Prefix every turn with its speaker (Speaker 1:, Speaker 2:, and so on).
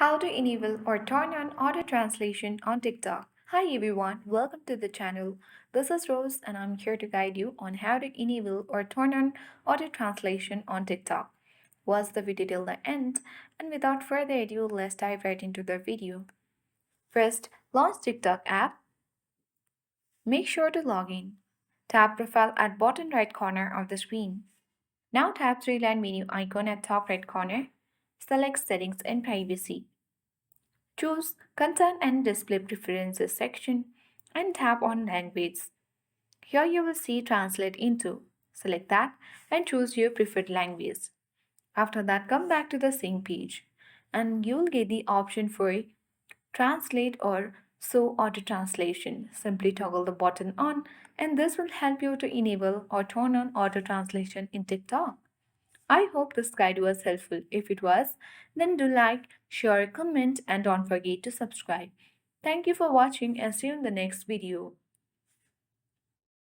Speaker 1: How to enable or turn on auto translation on TikTok. Hi everyone, welcome to the channel. This is Rose and I'm here to guide you on how to enable or turn on auto translation on TikTok. Watch the video till the end, and without further ado, let's dive right into the video. First, launch TikTok app. Make sure to log in. Tap profile at bottom right corner of the screen. Now tap three-line menu icon at top right corner. Select settings and privacy. Choose Content and Display Preferences section and tap on Language. Here you will see Translate into. Select that and choose your preferred language. After that, come back to the same page and you'll get the option for Translate or Show Auto Translation. Simply toggle the button on and this will help you to enable or turn on auto translation in TikTok. I hope this guide was helpful. If it was, then do like, share, comment, and don't forget to subscribe. Thank you for watching and see you in the next video.